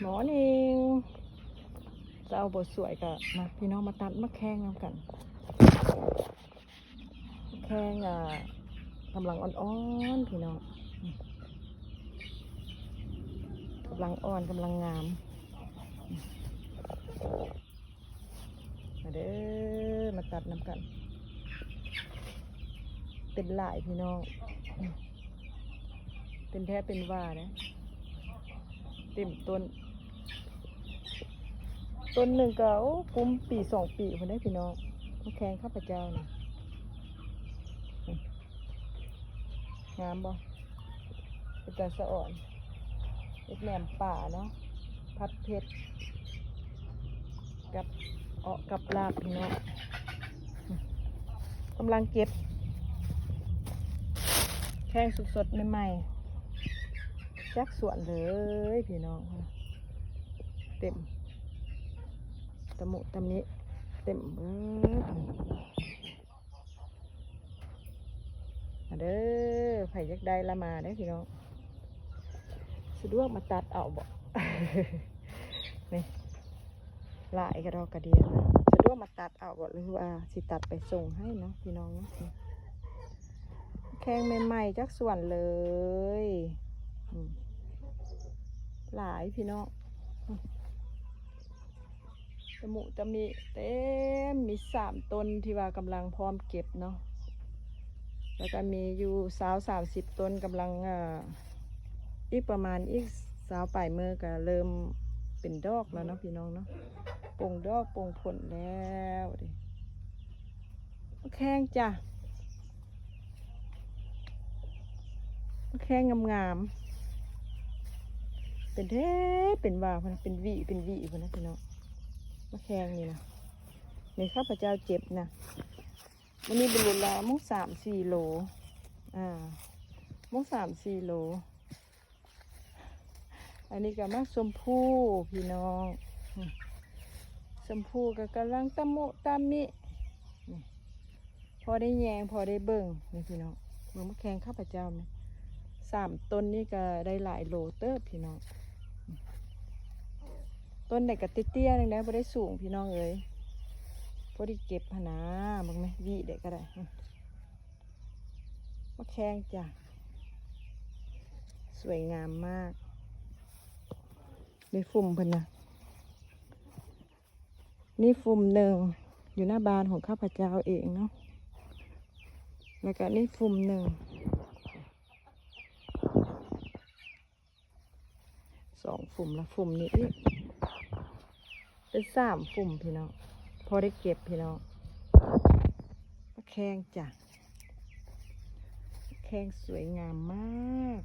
หมอนิงจะเอาบทสวยกับมาพี่น้องมาตัดมะแข้งน้ำกันมะแข้งกำลังอ่อนๆพี่น้องกำลังอ่อนกำลังงามมาเด้อมาตัดน้ำกันเป็นหลายพี่น้องเป็นแท้เป็นว่านะเต็มต้นหนึ่งก็คุ้มปี2 ปีคนได้พี่น้องมะแข้งข้าพเจ้านะงามบ่เป็นตาสะอ่อนเอ็ดแหนมป่าเนาะพัดเพชรกับลาบพี่น้องกำลังเก็บแข้งสดๆใหม่ๆจากสวนเลยพี่น้องเต็มตะมุตะมิเต็มมาเด้อไผ่ยักได้ละมาได้พี่น้องสะดวกมาตัดเอาบ่ นี่หลายกระดอกกระเดียสะดวกมาตัดเอาบ่หรือว่าสิตัดไปส่งให้เนาะพี่น้องเนาะแข้งใหม่ๆจากสวนเลยหลายพี่น้องตะมุตะมิเต็มมี3 ต้นที่ว่ากำลังพร้อมเก็บเนาะแล้วก็มีอยู่30 ต้นกำลังอีกประมาณอีก20 ปลายมือก็เริ่มเป็นดอกแล้วเนาะพี่น้องเนาะปงดอกปงผลแล้วดิแข้งจ้ะแข้งงามๆเป็นแท้เป็นว่าเป็นวีพนนะพี่น้องมะแข้งนี่นะในข้าพเจ้าเจ็บนะวันนี้เป็นเวลามุก3-4 โลมุก3-4 โลอันนี้ก็มักชมพู่พี่น้องชมพู่ก็กำลังตะมุตะมิพอได้แยงพอได้เบิ่งนี่พี่น้องเมื่อมะแข้งข้าพเจ้าเนี่ย3 ต้นนี่ก็ได้หลายโลเติบพี่น้องต้นไหนก็เตี้ยๆนึงนะพอได้สูงพี่น้องเอ้ยพอได้เก็บหนาบ้างไหมวีเด็กก็ได้มะแข้งจ้ะสวยงามมากได้ฟุ่มพันนะนี่ฟุ่มหนึ่งอยู่หน้าบ้านของข้าพเจ้าเองเนาะแล้วก็นี่ฟุ่มหนึ่ง2 ฟุ่มละฟุ่มนี้อีกเป็น3 ฟุ่มพี่น้องพอได้เก็บพี่น้องมะแข้งจ้ะแข้งสวยงามมาก